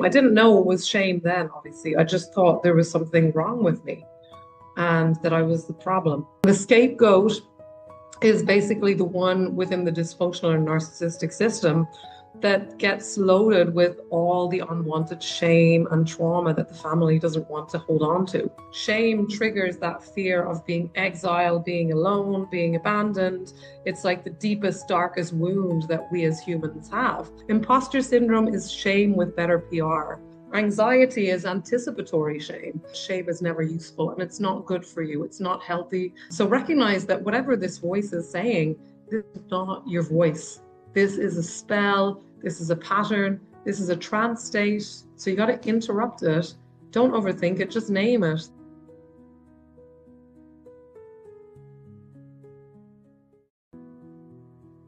I didn't know it was shame then, obviously. I just thought there was something wrong with me and that I was the problem. The scapegoat is basically the one within the dysfunctional or narcissistic system that gets loaded with all the unwanted shame and trauma that the family doesn't want to hold on to. Shame triggers that fear of being exiled, being alone, being abandoned. It's like the deepest, darkest wound that we as humans have. Imposter syndrome is shame with better PR. Anxiety is anticipatory shame. Shame is never useful and it's not good for you. It's not healthy. So recognize that whatever this voice is saying, this is not your voice. This is a spell. This is a pattern. This is a trance state. So you got to interrupt it. Don't overthink it. Just name it.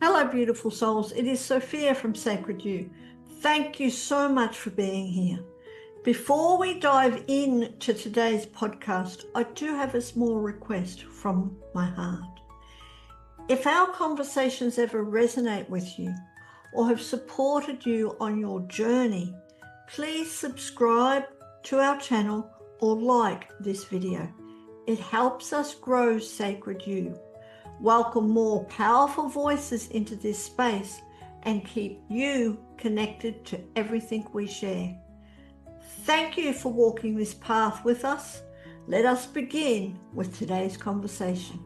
Hello, beautiful souls. It is Sophia from Sacred You. Thank you so much for being here. Before we dive into today's podcast, I do have a small request from my heart. If our conversations ever resonate with you or have supported you on your journey, please subscribe to our channel or like this video. It helps us grow Sacred You, welcome more powerful voices into this space, and keep you connected to everything we share. Thank you for walking this path with us. Let us begin with today's conversation.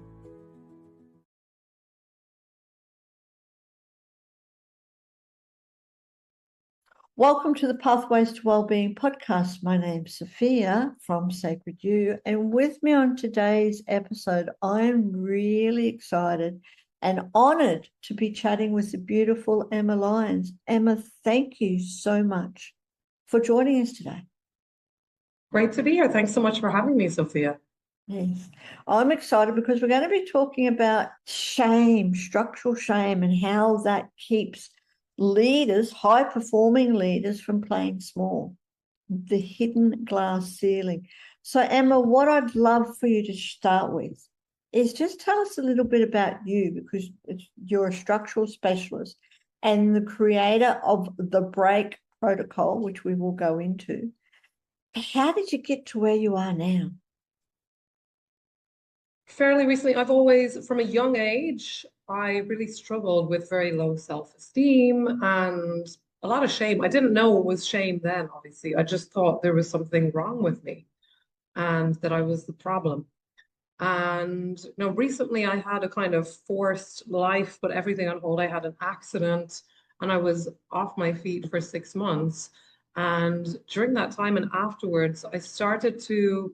Welcome to the Pathways to Wellbeing podcast. My name's Sophia from Sacred You, and with me on today's episode, I am really excited and honoured to be chatting with the beautiful Emma Lyons. Emma, thank you so much for joining us today. Great to be here. Thanks so much for having me, Sophia. Yes, I'm excited because we're going to be talking about shame, structural shame, and how that keeps leaders, high-performing leaders, from playing small, the hidden glass ceiling. So, Emma, what I'd love for you to start with is just tell us a little bit about you, because you're a structural specialist and the creator of the Break protocol, which we will go into. How did you get to where you are now? Fairly recently, I've always, from a young age, I really struggled with very low self-esteem and a lot of shame. I didn't know it was shame then, obviously. I just thought there was something wrong with me and that I was the problem. And recently I had a kind of forced life, but everything on hold. I had an accident and I was off my feet for 6 months. And during that time and afterwards, I started to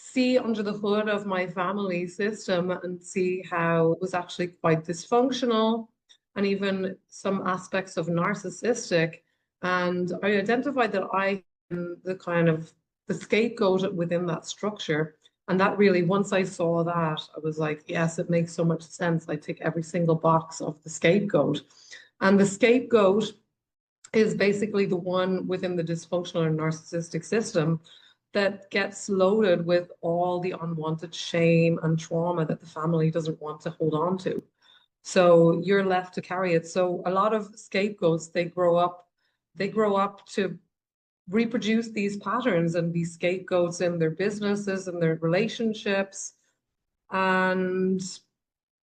see under the hood of my family system and see how it was actually quite dysfunctional and even some aspects of narcissistic. And I identified that I am the kind of the scapegoat within that structure. And that really, once I saw that, I was like, yes, it makes so much sense. I tick every single box of the scapegoat. And the scapegoat is basically the one within the dysfunctional or narcissistic system that gets loaded with all the unwanted shame and trauma that the family doesn't want to hold on to. So you're left to carry it. So a lot of scapegoats, they grow up to reproduce these patterns and be scapegoats in their businesses and their relationships. And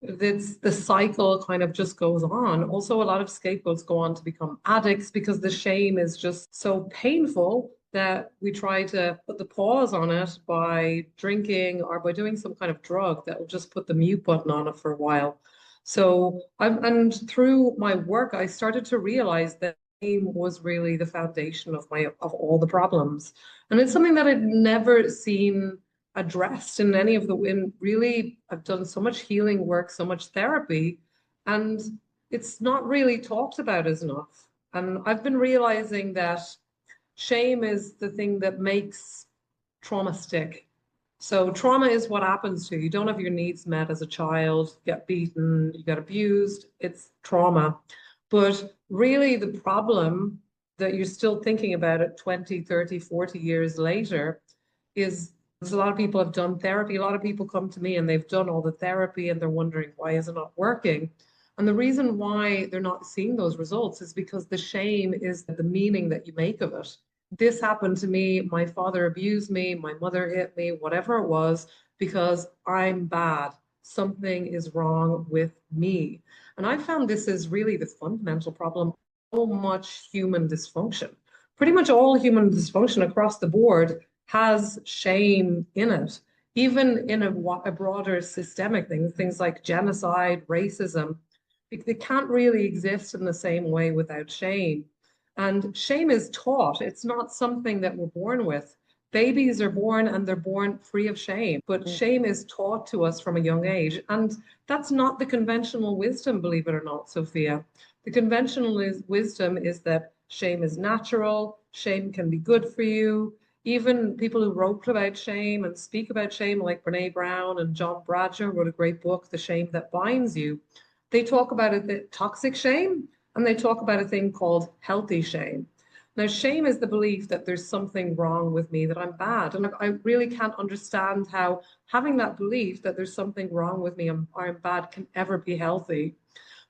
the cycle kind of just goes on. Also, a lot of scapegoats go on to become addicts because the shame is just so painful that we try to put the pause on it by drinking or by doing some kind of drug that will just put the mute button on it for a while. So, and through my work, I started to realize that shame was really the foundation of all the problems. And it's something that I'd never seen addressed in any of really, I've done so much healing work, so much therapy, and it's not really talked about as enough. And I've been realizing that shame is the thing that makes trauma stick. So trauma is what happens to you. You don't have your needs met as a child, you get beaten, you get abused. It's trauma. But really the problem that you're still thinking about it 20, 30, 40 years later is a lot of people have done therapy. A lot of people come to me and they've done all the therapy and they're wondering, why is it not working? And the reason why they're not seeing those results is because the shame is the meaning that you make of it. this happened to me, my father abused me, my mother hit me, whatever it was, because I'm bad. Something is wrong with me. And I found this is really the fundamental problem. So much human dysfunction. Pretty much all human dysfunction across the board has shame in it. Even in a broader systemic thing, things like genocide, racism, they can't really exist in the same way without shame. And shame is taught. It's not something that we're born with. Babies are born and they're born free of shame, but shame is taught to us from a young age. And that's not the conventional wisdom, believe it or not, Sophia. The conventional wisdom is that shame is natural, shame can be good for you. Even people who wrote about shame and speak about shame, like Brene Brown and John Bradshaw, wrote a great book, The Shame That Binds You. They talk about it, the toxic shame, and they talk about a thing called healthy shame. Now, shame is the belief that there's something wrong with me, that I'm bad. And I really can't understand how having that belief that there's something wrong with me, I'm bad, can ever be healthy.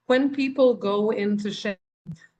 When people go into shame,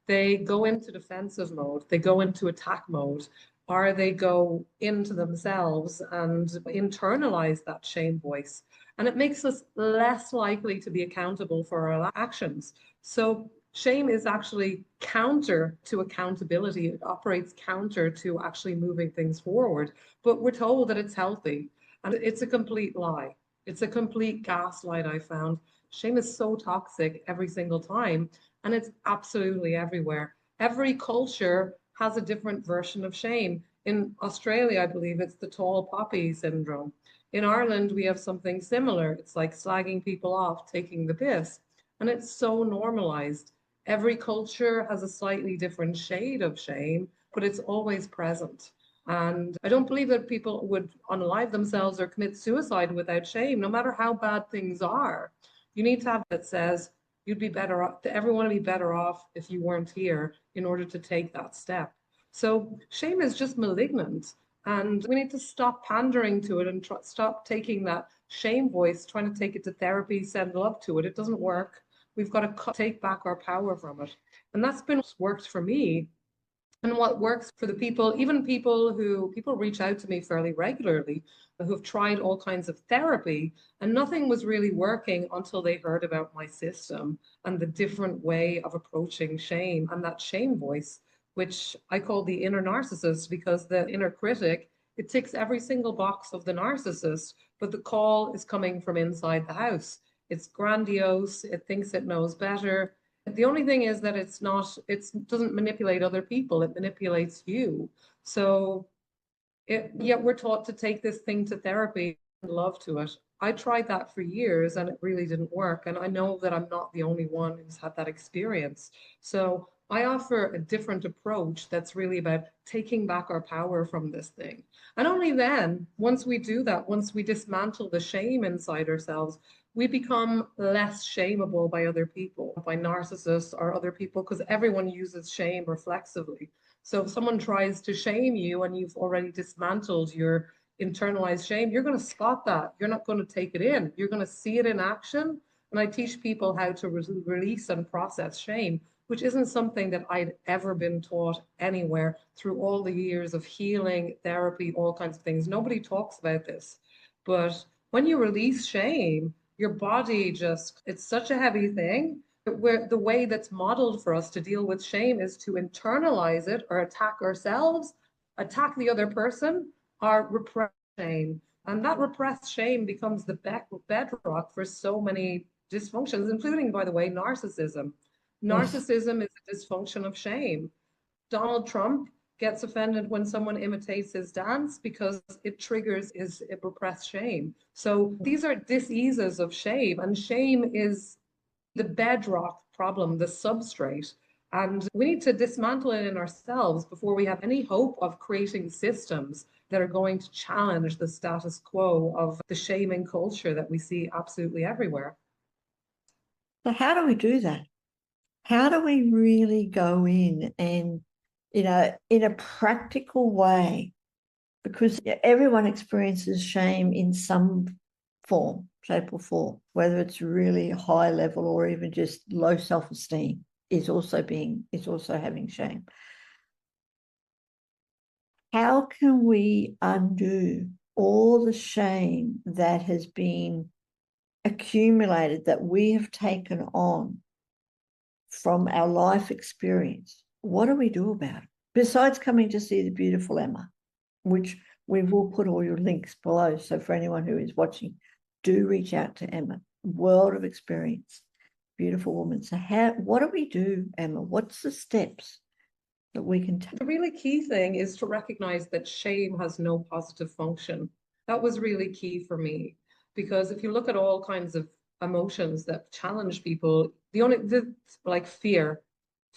they go into defensive mode, they go into attack mode, or they go into themselves and internalize that shame voice. And it makes us less likely to be accountable for our actions. So shame is actually counter to accountability. It operates counter to actually moving things forward. But we're told that it's healthy, and it's a complete lie. It's a complete gaslight, I found. Shame is so toxic every single time, and it's absolutely everywhere. Every culture has a different version of shame. In Australia, I believe it's the tall poppy syndrome. In Ireland, we have something similar. It's like slagging people off, taking the piss. And it's so normalized. Every culture has a slightly different shade of shame, but it's always present. And I don't believe that people would unalive themselves or commit suicide without shame, no matter how bad things are. You need to have that says, you'd be better off, everyone would be better off if you weren't here in order to take that step. So shame is just malignant. And we need to stop pandering to it and stop taking that shame voice, trying to take it to therapy, send love to it. It doesn't work. We've got to take back our power from it. And that's been what's worked for me and what works for the people, even people reach out to me fairly regularly who have tried all kinds of therapy and nothing was really working until they heard about my system and the different way of approaching shame and that shame voice, which I call the inner narcissist, because the inner critic, it ticks every single box of the narcissist, but the call is coming from inside the house. It's grandiose, it thinks it knows better. The only thing is that it doesn't manipulate other people, it manipulates you. So yet we're taught to take this thing to therapy and love to it. I tried that for years and it really didn't work. And I know that I'm not the only one who's had that experience. So I offer a different approach that's really about taking back our power from this thing. And only then, once we do that, once we dismantle the shame inside ourselves, we become less shameable by other people, by narcissists or other people, because everyone uses shame reflexively. So if someone tries to shame you and you've already dismantled your internalized shame, you're going to spot that. You're not going to take it in. You're going to see it in action. And I teach people how to release and process shame, which isn't something that I'd ever been taught anywhere through all the years of healing, therapy, all kinds of things. Nobody talks about this. But when you release shame, your body just, it's such a heavy thing. Where the way that's modeled for us to deal with shame is to internalize it or attack ourselves, attack the other person, or repress shame. And that repressed shame becomes the bedrock for so many dysfunctions, including, by the way, narcissism. Yes. Narcissism is a dysfunction of shame. Donald Trump gets offended when someone imitates his dance because it triggers his repressed shame. So these are diseases of shame, and shame is the bedrock problem, the substrate. And we need to dismantle it in ourselves before we have any hope of creating systems that are going to challenge the status quo of the shaming culture that we see absolutely everywhere. So how do we do that? How do we really go in and, in a practical way? Because everyone experiences shame in some form, shape, or form, whether it's really high level or even just low self-esteem is also having shame. How can we undo all the shame that has been accumulated, that we have taken on from our life experience? What do we do about it? Besides coming to see the beautiful Emma, which we will put all your links below. So for anyone who is watching, do reach out to Emma. World of experience, beautiful woman. So what do we do, Emma? What's the steps that we can take? The really key thing is to recognize that shame has no positive function. That was really key for me because if you look at all kinds of emotions that challenge people, like fear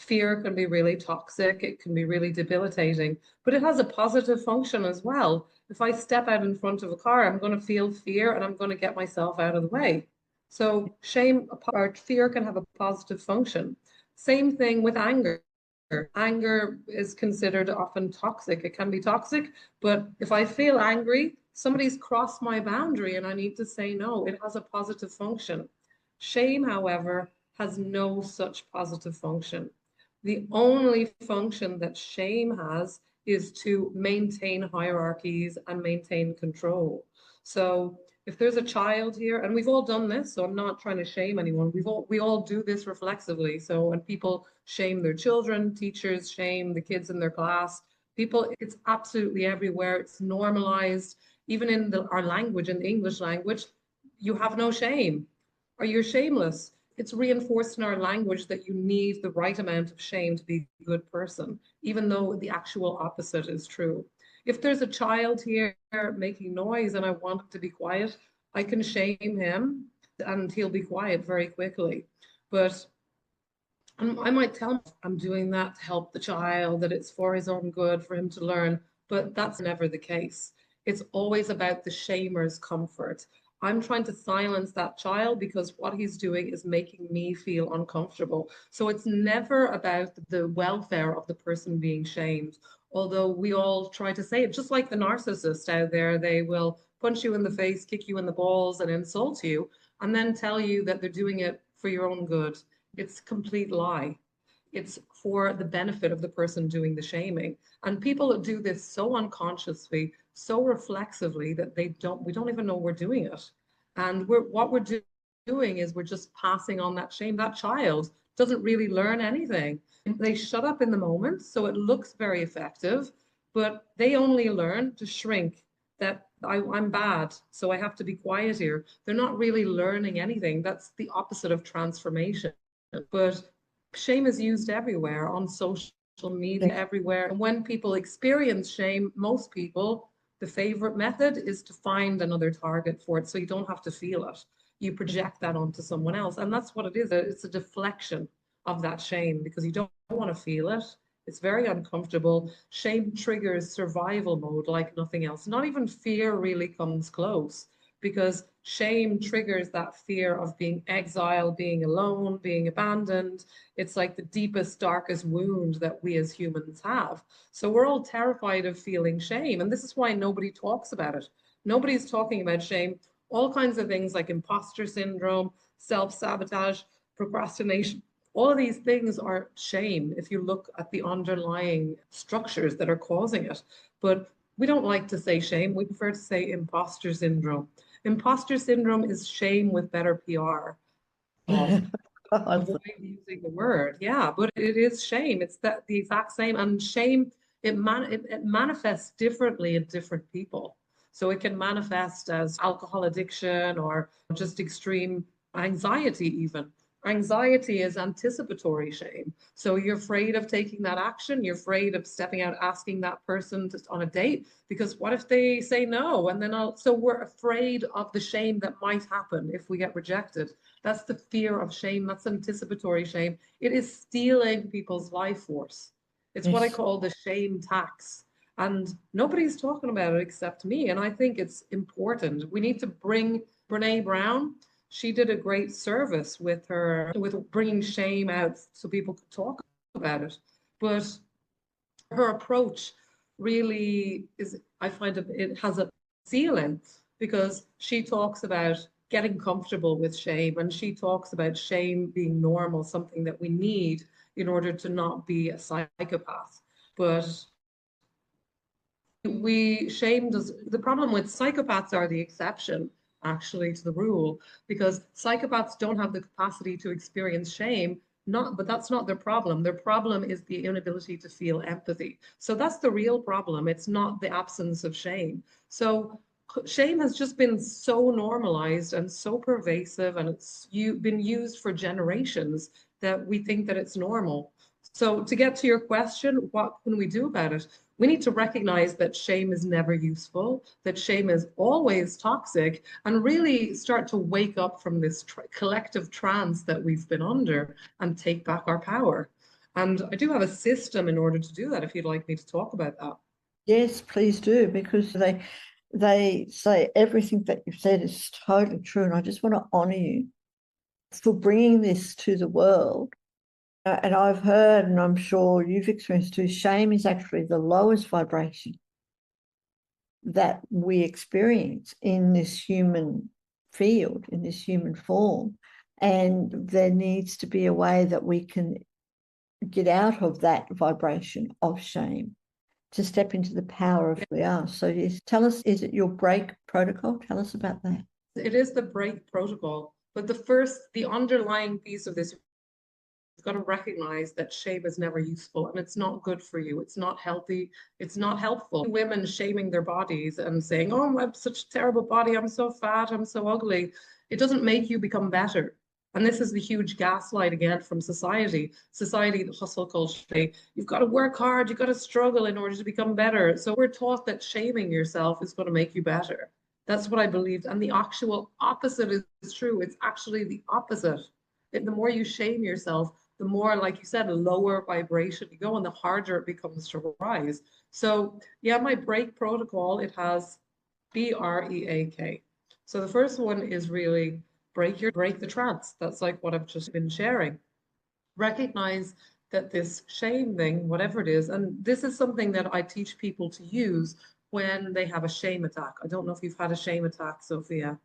can be really toxic, it can be really debilitating, but it has a positive function as well. If I step out in front of a car, I'm going to feel fear and I'm going to get myself out of the way. So shame or fear can have a positive function. Same thing with anger. Anger is considered often toxic. It can be toxic, but if I feel angry, somebody's crossed my boundary and I need to say no. It has a positive function. Shame, however, has no such positive function. The only function that shame has is to maintain hierarchies and maintain control. So if there's a child here, and we've all done this, so I'm not trying to shame anyone. We all do this reflexively. So when people shame their children, teachers shame the kids in their class, people, it's absolutely everywhere. It's normalized, even in our language, in the English language, you have no shame or you're shameless. It's reinforced in our language that you need the right amount of shame to be a good person, even though the actual opposite is true. If there's a child here making noise and I want him to be quiet, I can shame him and he'll be quiet very quickly. But I might tell him I'm doing that to help the child, that it's for his own good, for him to learn, but that's never the case. It's always about the shamer's comfort. I'm trying to silence that child because what he's doing is making me feel uncomfortable. So it's never about the welfare of the person being shamed, although we all try to say it, just like the narcissist out there, they will punch you in the face, kick you in the balls, and insult you, and then tell you that they're doing it for your own good. It's a complete lie. It's for the benefit of the person doing the shaming. And people do this so unconsciously, so reflexively that we don't even know we're doing it. And what we're doing is we're just passing on that shame. That child doesn't really learn anything. They shut up in the moment, so it looks very effective, but they only learn to shrink, that I'm bad, so I have to be quiet here. They're not really learning anything. That's the opposite of transformation. But shame is used everywhere, on social media, everywhere. And when people experience shame, most people, the favorite method is to find another target for it so you don't have to feel it. You project that onto someone else. And that's what it is. It's a deflection of that shame because you don't want to feel it. It's very uncomfortable. Shame triggers survival mode like nothing else. Not even fear really comes close because shame triggers that fear of being exiled, being alone, being abandoned. It's like the deepest, darkest wound that we as humans have. So we're all terrified of feeling shame. And this is why nobody talks about it. Nobody's talking about shame. All kinds of things like imposter syndrome, self-sabotage, procrastination. All of these things are shame if you look at the underlying structures that are causing it. But we don't like to say shame. We prefer to say imposter syndrome. Imposter syndrome is shame with better PR of avoid using the word. Yeah, but it is shame. It's the exact same. And shame, it manifests differently in different people. So it can manifest as alcohol addiction or just extreme anxiety even. Anxiety is anticipatory shame. So you're afraid of taking that action. You're afraid of stepping out, asking that person on a date, because what if they say no? And then so we're afraid of the shame that might happen if we get rejected. That's the fear of shame. That's anticipatory shame. It is stealing people's life force. It's what I call the shame tax. And nobody's talking about it except me. And I think it's important. We need to bring Brene Brown. She did a great service with bringing shame out so people could talk about it. But her approach really is, I find it has a ceiling because she talks about getting comfortable with shame and she talks about shame being normal, something that we need in order to not be a psychopath. But Shame does, the problem with psychopaths are the exception actually to the rule, because psychopaths don't have the capacity to experience shame. Not, but that's not their problem. Their problem is the inability to feel empathy. So that's the real problem. It's not the absence of shame. So shame has just been so normalized and so pervasive, and been used for generations that we think that it's normal. So to get to your question, what can we do about it? We need to recognize that shame is never useful, that shame is always toxic, and really start to wake up from this collective trance that we've been under and take back our power. And I do have a system in order to do that, if you'd like me to talk about that. Yes, please do, because they say everything that you've said is totally true. And I just want to honor you for bringing this to the world. And I've heard, and I'm sure you've experienced too, shame is actually the lowest vibration that we experience in this human field, in this human form. And there needs to be a way that we can get out of that vibration of shame to step into the power of who we are. So yes, tell us, is it your break protocol? Tell us about that. It is the break protocol, but the underlying piece of this, you've got to recognize that shame is never useful and it's not good for you. It's not healthy. It's not helpful. Women shaming their bodies and saying, oh, I have such a terrible body. I'm so fat. I'm so ugly. It doesn't make you become better. And this is the huge gaslight again from society. Society, the hustle culture, you've got to work hard, you've got to struggle in order to become better. So we're taught that shaming yourself is going to make you better. That's what I believed. And the actual opposite is true. It's actually the opposite. The more you shame yourself, the more, like you said, lower vibration you go and the harder it becomes to rise. So yeah, my break protocol, it has BREAK. So the first one is really break the trance. That's like what I've just been sharing. Recognize that this shame thing, whatever it is, and this is something that I teach people to use when they have a shame attack. I don't know if you've had a shame attack, Sophia,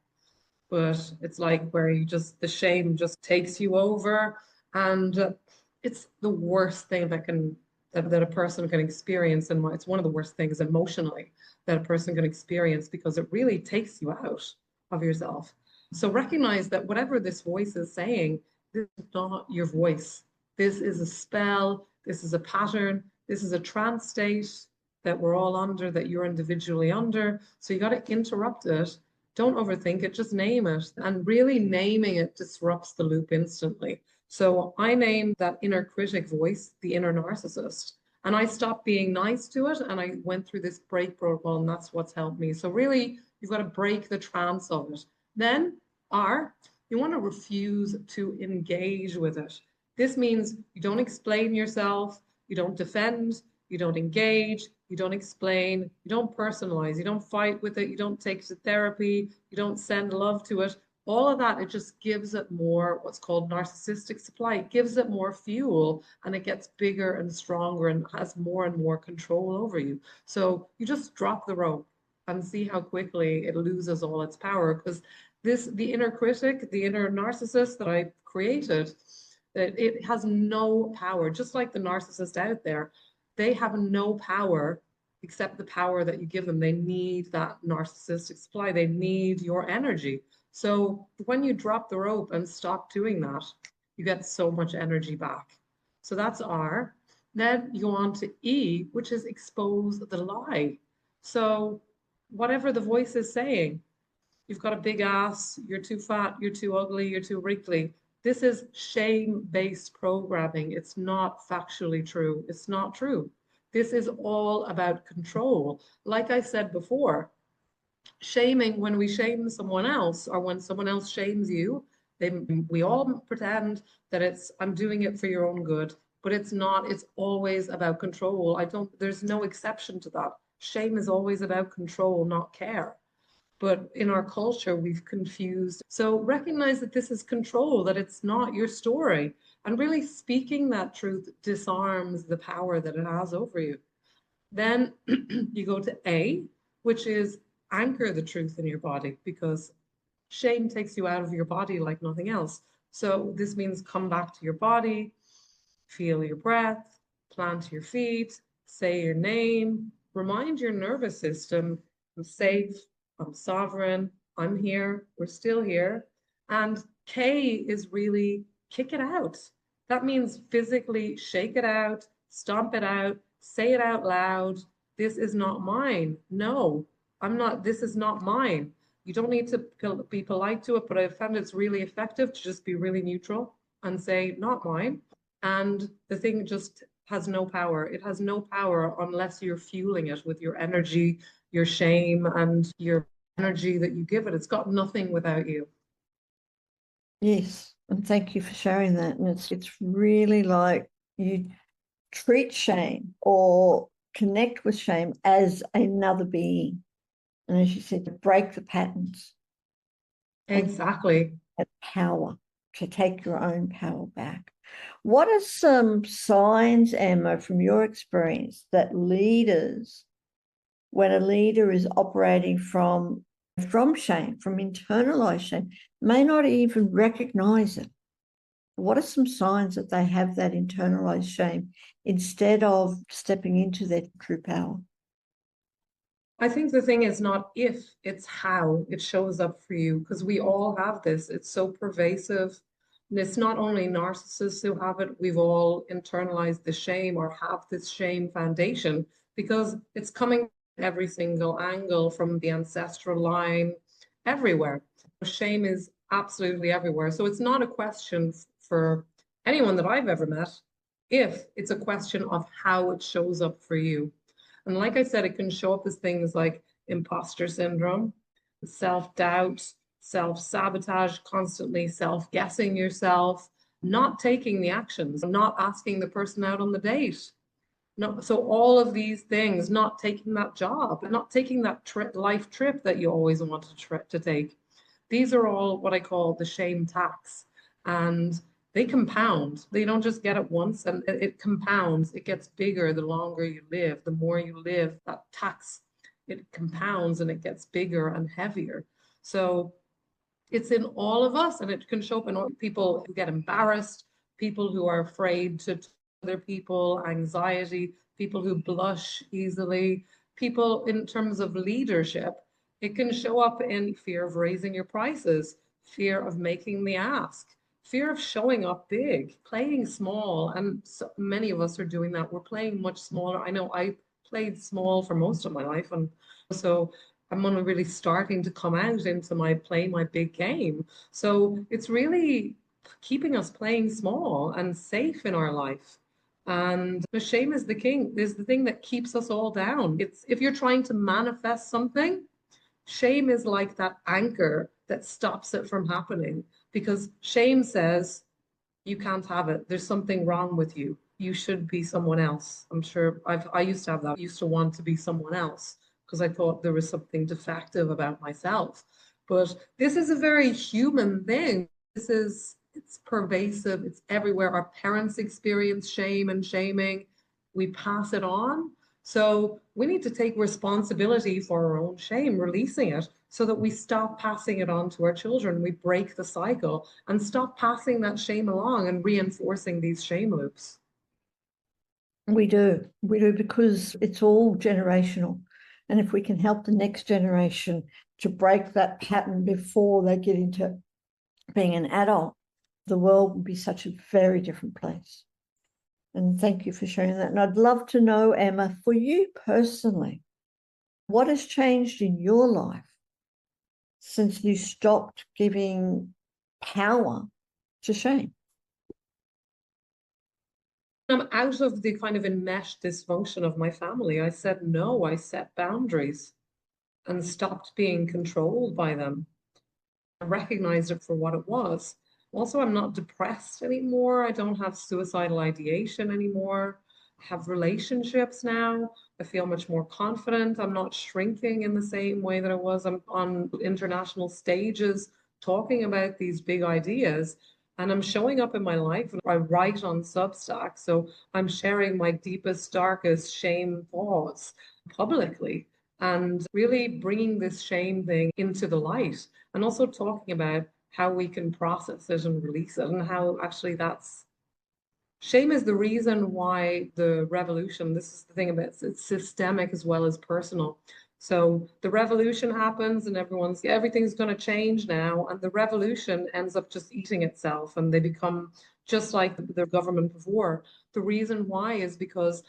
but it's like where the shame just takes you over, and it's the worst thing that a person can experience, and it's one of the worst things emotionally that a person can experience, because it really takes you out of yourself. So recognize that whatever this voice is saying, this is not your voice. This is a spell. This is a pattern. This is a trance state that we're all under, that you're individually under. So you got to interrupt it. Don't overthink it, just name it. And really naming it disrupts the loop instantly. So I named that inner critic voice the inner narcissist. And I stopped being nice to it and I went through this break protocol, and that's what's helped me. So really, you've got to break the trance of it. Then you want to refuse to engage with it. This means you don't explain yourself, you don't defend, you don't engage, you don't explain, you don't personalize, you don't fight with it, you don't take it to therapy, you don't send love to it. All of that, it just gives it more what's called narcissistic supply. It gives it more fuel and it gets bigger and stronger and has more and more control over you. So you just drop the rope and see how quickly it loses all its power, because the inner critic, the inner narcissist that I created, it has no power. Just like the narcissist out there, they have no power except the power that you give them. They need that narcissistic supply. They need your energy. So when you drop the rope and stop doing that, you get so much energy back. So that's R. Then you go on to E, which is expose the lie. So whatever the voice is saying, you've got a big ass, you're too fat, you're too ugly, you're too wrinkly. This is shame-based programming. It's not factually true. It's not true. This is all about control. Like I said before, shaming, when we shame someone else or when someone else shames you, we all pretend that I'm doing it for your own good, but it's not. It's always about control. There's no exception to that. Shame is always about control, not care. But in our culture, we've confused. So recognize that this is control, that it's not your story. And really speaking that truth disarms the power that it has over you. Then you go to A, which is anchor the truth in your body, because shame takes you out of your body like nothing else. So this means come back to your body, feel your breath, plant your feet, say your name, remind your nervous system, I'm safe, I'm sovereign, I'm here, we're still here. And K is really kick it out. That means physically shake it out, stomp it out, say it out loud. This is not mine. No, I'm not, this is not mine. You don't need to be polite to it, but I found it's really effective to just be really neutral and say, not mine. And the thing just has no power. It has no power unless you're fueling it with your energy, your shame, and your energy that you give it. It's got nothing without you. Yes, and thank you for sharing that. And it's really like you treat shame or connect with shame as another being. And as you said, to break the patterns and Exactly. have power, to take your own power back. What are some signs, Emma, from your experience that leaders, when a leader is operating from shame, from internalized shame, may not even recognize it? What are some signs that they have that internalized shame instead of stepping into their true power? I think the thing is not if, it's how it shows up for you, because we all have this. It's so pervasive. And it's not only narcissists who have it, we've all internalized the shame or have this shame foundation because it's coming every single angle from the ancestral line, everywhere. Shame is absolutely everywhere. So it's not a question for anyone that I've ever met if, it's a question of how it shows up for you. And like I said, it can show up as things like imposter syndrome, self-doubt, self-sabotage, constantly self-guessing yourself, not taking the actions, not asking the person out on the date. No, so all of these things, not taking that job, not taking that life trip that you always wanted to take. These are all what I call the shame tax. And they compound. They don't just get it once, and it compounds. It gets bigger the longer you live. The more you live, that tax, it compounds and it gets bigger and heavier. So it's in all of us, and it can show up in all people who get embarrassed, people who are afraid to other people, anxiety, people who blush easily, people in terms of leadership. It can show up in fear of raising your prices, fear of making the ask, fear of showing up big, playing small. And so many of us are doing that. We're playing much smaller. I know I played small for most of my life. And so I'm only really starting to come out into my big game. So it's really keeping us playing small and safe in our life. And the shame is the thing that keeps us all down. It's if you're trying to manifest something, shame is like that anchor that stops it from happening because shame says you can't have it. There's something wrong with you. You should be someone else. I'm sure I used to have that. I used to want to be someone else because I thought there was something defective about myself. But this is a very human thing. It's pervasive, it's everywhere. Our parents experience shame and shaming. We pass it on. So we need to take responsibility for our own shame, releasing it so that we stop passing it on to our children. We break the cycle and stop passing that shame along and reinforcing these shame loops. We do because it's all generational. And if we can help the next generation to break that pattern before they get into being an adult, the world will be such a very different place. And thank you for sharing that. And I'd love to know, Emma, for you personally, what has changed in your life since you stopped giving power to shame? I'm out of the kind of enmeshed dysfunction of my family. I said no, I set boundaries and stopped being controlled by them. I recognized it for what it was. Also, I'm not depressed anymore. I don't have suicidal ideation anymore. I have relationships now. I feel much more confident. I'm not shrinking in the same way that I was. I'm on international stages talking about these big ideas. And I'm showing up in my life. I write on Substack. So I'm sharing my deepest, darkest shame thoughts publicly and really bringing this shame thing into the light and also talking about how we can process it and release it and how actually that's Shame is the reason why the revolution, this is the thing about it, it's systemic as well as personal. So the revolution happens and everything's going to change now, and the revolution ends up just eating itself and they become just like the government before. The reason why is because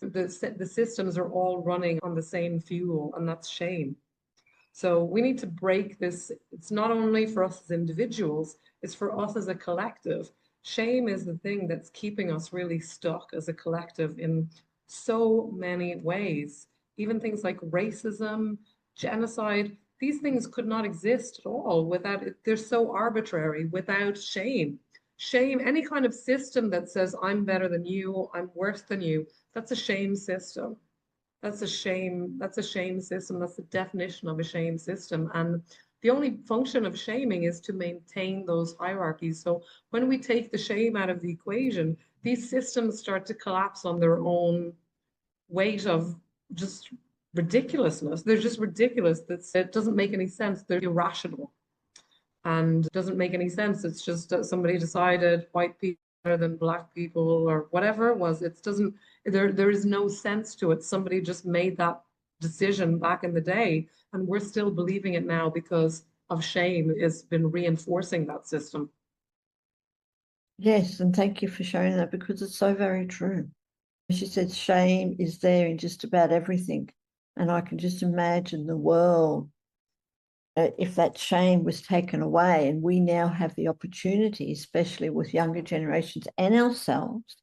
the systems are all running on the same fuel, and that's shame. So we need to break this. It's not only for us as individuals, it's for us as a collective. Shame is the thing that's keeping us really stuck as a collective in so many ways. Even things like racism, genocide, these things could not exist at all without it. They're so arbitrary without shame. Shame, any kind of system that says, I'm better than you, I'm worse than you, that's a shame system. That's a shame. That's a shame system. That's the definition of a shame system. And the only function of shaming is to maintain those hierarchies. So when we take the shame out of the equation, these systems start to collapse on their own weight of just ridiculousness. They're just ridiculous. It doesn't make any sense. They're irrational and it doesn't make any sense. It's just that somebody decided white people better than black people or whatever it was. It doesn't, there is no sense to it. Somebody just made that decision back in the day, and we're still believing it now because of shame has been reinforcing that system. Yes, and thank you for sharing that because it's so very true. She said shame is there in just about everything. And I can just imagine the world if that shame was taken away, and we now have the opportunity, especially with younger generations and ourselves,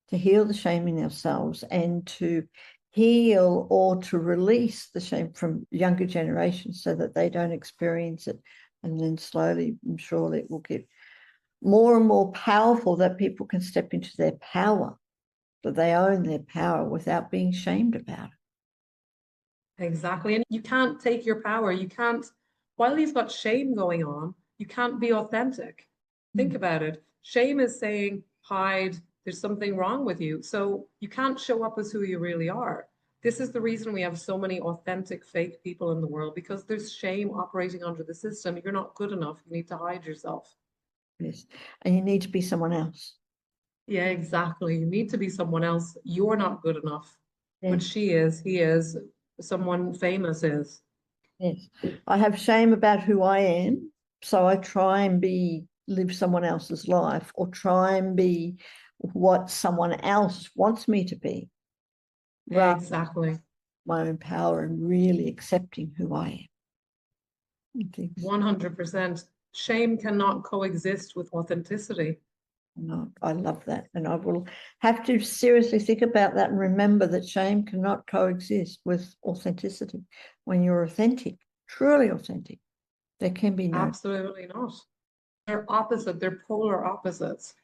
to heal the shame in ourselves and to heal or to release the shame from younger generations so that they don't experience it. And then slowly and surely it will get more and more powerful, that people can step into their power, that they own their power without being shamed about it. Exactly. And you can't take your power. You can't, while you've got shame going on, you can't be authentic. Think about it. Shame is saying, hide, there's something wrong with you. So you can't show up as who you really are. This is the reason we have so many authentic fake people in the world, because there's shame operating under the system. You're not good enough. You need to hide yourself. Yes. And you need to be someone else. Yeah, exactly. You need to be someone else. You're not good enough. But Yes. she is, he is, someone famous is. Yes. I have shame about who I am. So I try and live someone else's life, or try and be what someone else wants me to be, rather Exactly. than my own power and really accepting who I am. 100%. Shame cannot coexist with authenticity. No, I love that. And I will have to seriously think about that and remember that shame cannot coexist with authenticity. When you're authentic, truly authentic, there can be no. Absolutely not. They're opposite, they're polar opposites.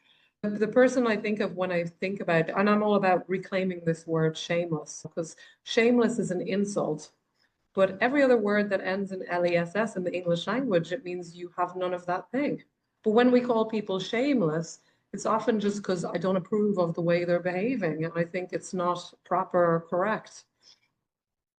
The person I think of when I think about, and I'm all about reclaiming this word shameless, because shameless is an insult. But every other word that ends in LESS in the English language, it means you have none of that thing. But when we call people shameless, it's often just because I don't approve of the way they're behaving. And I think it's not proper or correct.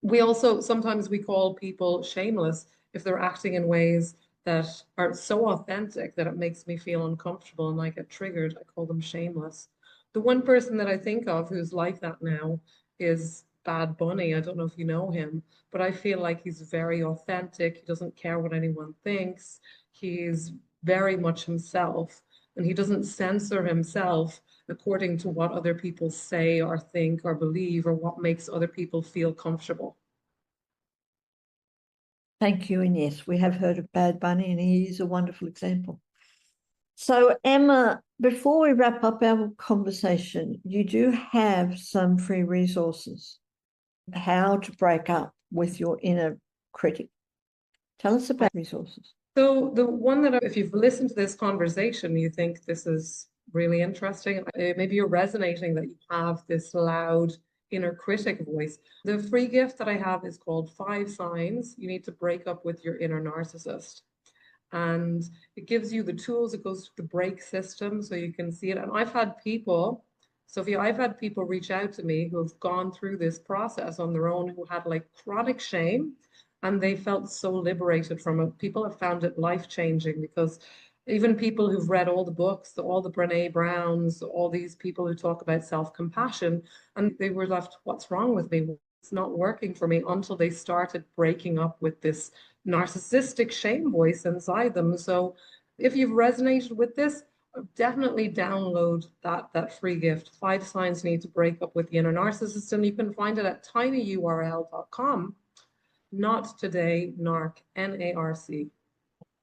We also sometimes we call people shameless if they're acting in ways that are so authentic that it makes me feel uncomfortable and I get triggered. I call them shameless. The one person that I think of who's like that now is Bad Bunny. I don't know if you know him, but I feel like he's very authentic. He doesn't care what anyone thinks. He's very much himself, and he doesn't censor himself according to what other people say or think or believe or what makes other people feel comfortable. Thank you. And yes, we have heard of Bad Bunny, and he is a wonderful example. So, Emma, before we wrap up our conversation, you do have some free resources, how to break up with your inner critic. Tell us about resources. So the one that if you've listened to this conversation, you think this is really interesting. Maybe you're resonating that you have this loud inner critic voice. The free gift that I have is called 5 Signs You Need to Break Up with Your Inner Narcissist. And it gives you the tools. It goes through the break system so you can see it. And I've had people, Sophia, I've had people reach out to me who have gone through this process on their own, who had like chronic shame, and they felt so liberated from it. People have found it life changing because Even people who've read all the books, all the Brene Browns, all these people who talk about self-compassion, and they were left, what's wrong with me? It's not working for me, until they started breaking up with this narcissistic shame voice inside them. So if you've resonated with this, definitely download that free gift, 5 Signs You Need to Break Up with the Inner Narcissist, and you can find it at tinyurl.com. Not today, NARC, NARC.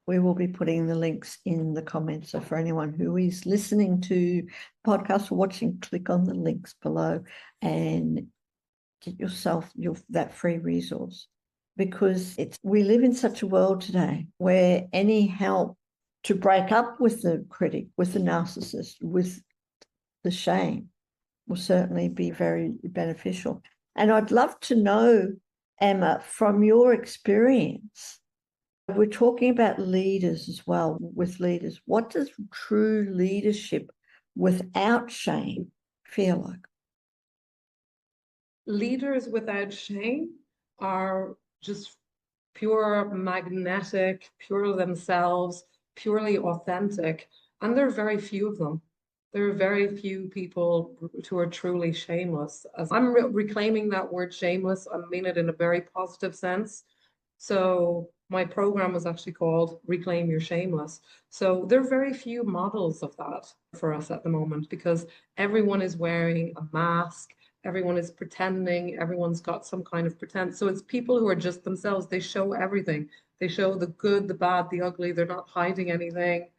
We will be putting the links in the comments. So for anyone who is listening to podcast or watching, click on the links below and get yourself that free resource. Because we live in such a world today where any help to break up with the critic, with the narcissist, with the shame will certainly be very beneficial. And I'd love to know, Emma, from your experience, we're talking about leaders as well, with leaders. What does true leadership without shame feel like? Leaders without shame are just pure magnetic, pure themselves, purely authentic. And there are very few of them. There are very few people who are truly shameless. As I'm reclaiming that word shameless, I mean it in a very positive sense. So my program was actually called Reclaim Your Shameless. So there are very few models of that for us at the moment, because everyone is wearing a mask, everyone is pretending, everyone's got some kind of pretense. So it's people who are just themselves. They show everything. They show the good, the bad, the ugly. They're not hiding anything.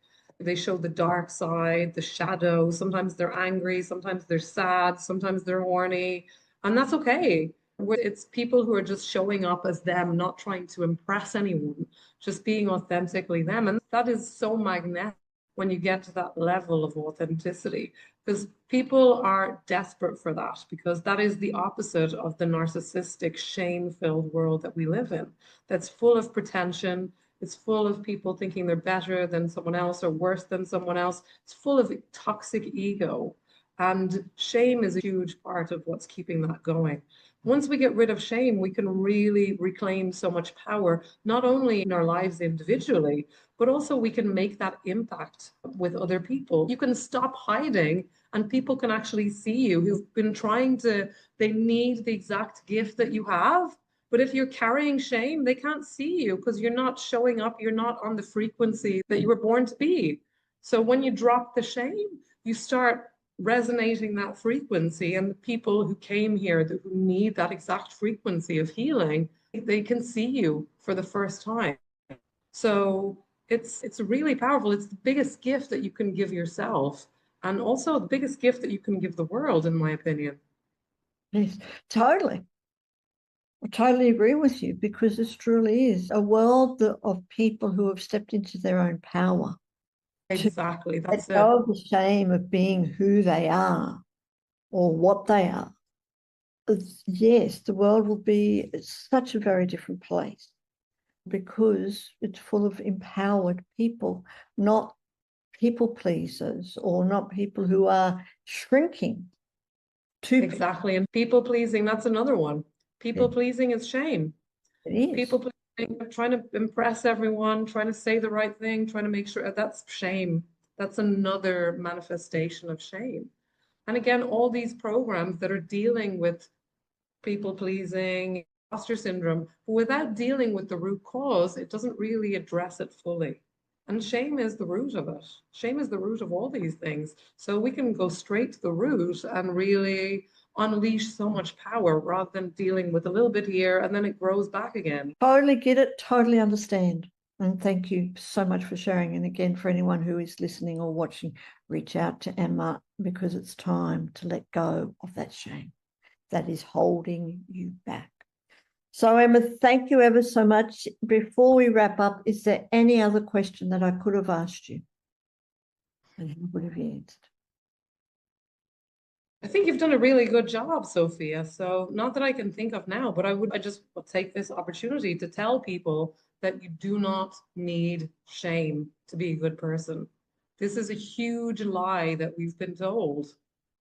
They show the dark side, the shadow. Sometimes they're angry, sometimes they're sad, sometimes they're horny, and that's okay. It's people who are just showing up as them, not trying to impress anyone, just being authentically them. And that is so magnetic when you get to that level of authenticity, because people are desperate for that, because that is the opposite of the narcissistic, shame-filled world that we live in, that's full of pretension. It's full of people thinking they're better than someone else or worse than someone else. It's full of toxic ego. And shame is a huge part of what's keeping that going. Once we get rid of shame, we can really reclaim so much power, not only in our lives individually, but also we can make that impact with other people. You can stop hiding, and people can actually see you who've been trying to, they need the exact gift that you have. But if you're carrying shame, they can't see you because you're not showing up, you're not on the frequency that you were born to be. So when you drop the shame, you start resonating that frequency, and the people who came here who need that exact frequency of healing, they can see you for the first time. So it's really powerful. It's the biggest gift that you can give yourself, and also the biggest gift that you can give the world, in my opinion. Yes, totally. I totally agree with you, because this truly is a world of people who have stepped into their own power. Exactly, that's Let it. go of the shame of being who they are or what they are. Yes, the world will be such a very different place, because it's full of empowered people, not people pleasers, or not people who are shrinking to Exactly. And people pleasing, that's another one. People people. pleasing is shame. It is. People pleasing, trying to impress everyone, trying to say the right thing, trying to make sure, that's shame. That's another manifestation of shame. And again, all these programs that are dealing with people pleasing, imposter syndrome, but without dealing with the root cause, it doesn't really address it fully. And shame is the root of it. Shame is the root of all these things. So we can go straight to the root and really unleash so much power, rather than dealing with a little bit here and then it grows back again. Totally get it, totally understand. And thank you so much for sharing. And again, for anyone who is listening or watching, reach out to Emma, because it's time to let go of that shame that is holding you back. So, Emma, thank you ever so much. Before we wrap up, is there any other question that I could have asked you? And how would have you answered? I think you've done a really good job, Sophia. So not that I can think of now, but I just will take this opportunity to tell people that you do not need shame to be a good person. This is a huge lie that we've been told.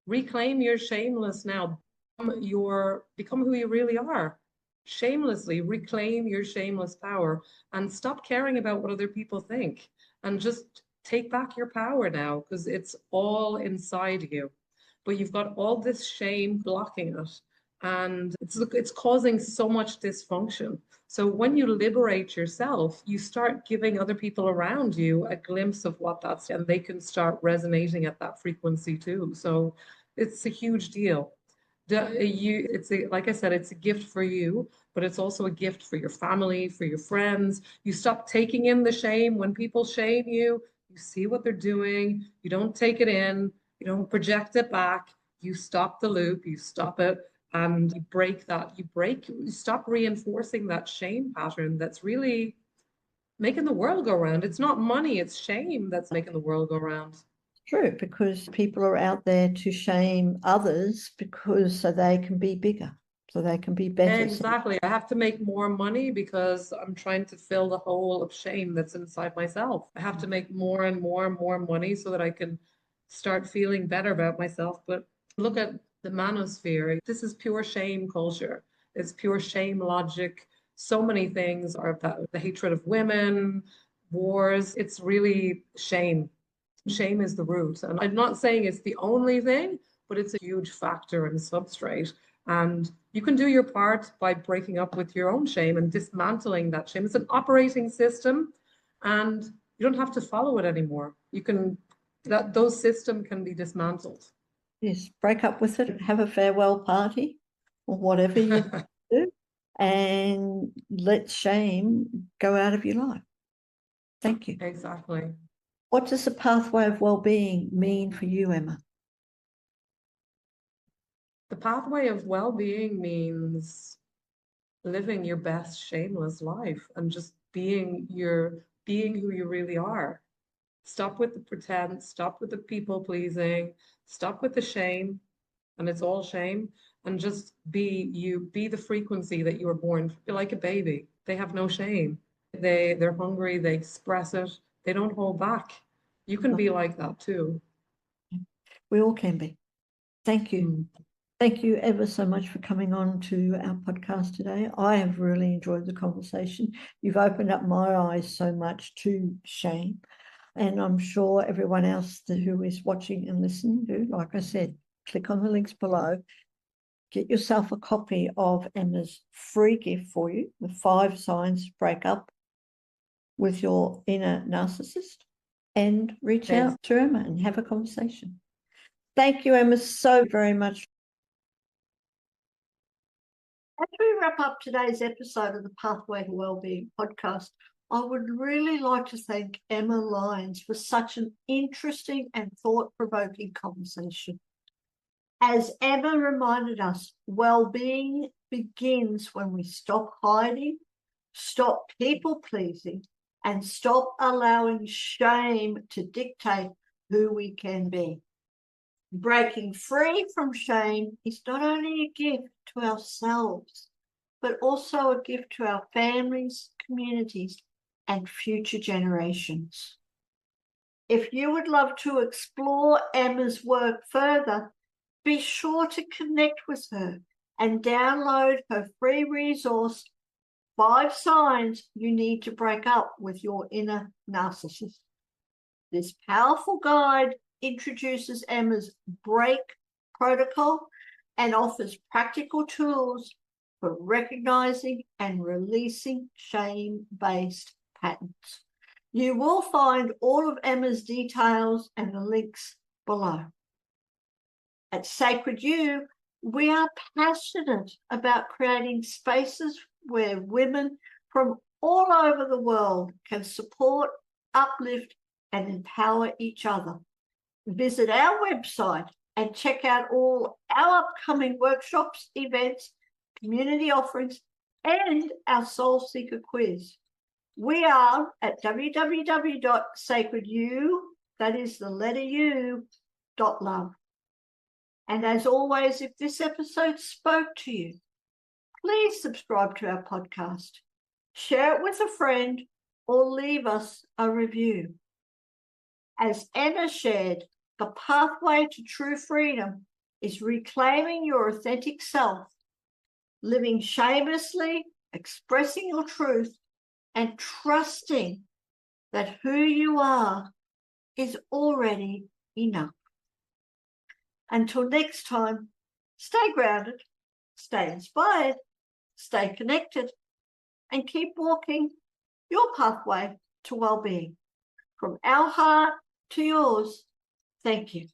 Reclaim your shameless now. Become who you really are. Shamelessly reclaim your shameless power and stop caring about what other people think, and just take back your power now because it's all inside you. But you've got all this shame blocking it. And it's causing so much dysfunction. So when you liberate yourself, you start giving other people around you a glimpse of what that's, and they can start resonating at that frequency too. So it's a huge deal. Like I said, it's a gift for you, but it's also a gift for your family, for your friends. You stop taking in the shame when people shame you. You see what they're doing. You don't take it in. You don't project it back. You stop the loop. You stop it, and you break that. You stop reinforcing that shame pattern that's really making the world go round. It's not money, it's shame that's making the world go round. True, because people are out there to shame others because so they can be bigger, so they can be better. Exactly. I have to make more money because I'm trying to fill the hole of shame that's inside myself. I have to make more and more and more money so that I can start feeling better about myself. But look at the manosphere. This is pure shame culture. It's pure shame logic. So many things are about the hatred of women, wars. It's really shame. Shame is the root. And I'm not saying it's the only thing, but it's a huge factor and substrate. And you can do your part by breaking up with your own shame and dismantling that shame. It's an operating system, and you don't have to follow it anymore. Those systems can be dismantled. Yes, break up with it, have a farewell party or whatever you do, and let shame go out of your life. Thank you. Exactly. What does the pathway of well-being mean for you, Emma? The pathway of well-being means living your best shameless life and just being who you really are. Stop with the pretense, stop with the people pleasing, stop with the shame, and it's all shame, and just be you, be the frequency that you were born. Be like a baby. They have no shame. They're hungry, they express it, they don't hold back. You can be like that too. We all can be. Thank you. Thank you ever so much for coming on to our podcast today. I have really enjoyed the conversation. You've opened up my eyes so much to shame. And I'm sure everyone else who is watching and listening do, like I said, click on the links below. Get yourself a copy of Emma's free gift for you, the 5 signs to break up with your inner narcissist, and reach out to Emma and have a conversation. Thank you, Emma, so very much. As we wrap up today's episode of the Pathway to Wellbeing podcast, I would really like to thank Emma Lyons for such an interesting and thought-provoking conversation. As Emma reminded us, well-being begins when we stop hiding, stop people-pleasing, and stop allowing shame to dictate who we can be. Breaking free from shame is not only a gift to ourselves, but also a gift to our families, communities, and future generations. If you would love to explore Emma's work further, be sure to connect with her and download her free resource, 5 Signs You Need to Break Up with Your Inner Narcissist. This powerful guide introduces Emma's break protocol and offers practical tools for recognizing and releasing shame-based patterns. You will find all of Emma's details and the links below. At Sacred You, we are passionate about creating spaces where women from all over the world can support, uplift, and empower each other. Visit our website and check out all our upcoming workshops, events, community offerings, and our Soul Seeker quiz. We are at www.sacredu, that is the letter U, .love. And as always, if this episode spoke to you, please subscribe to our podcast, share it with a friend, or leave us a review. As Emma shared, the pathway to true freedom is reclaiming your authentic self, living shamelessly, expressing your truth, and trusting that who you are is already enough. Until next time, stay grounded, stay inspired, stay connected, and keep walking your pathway to well-being. From our heart to yours, thank you.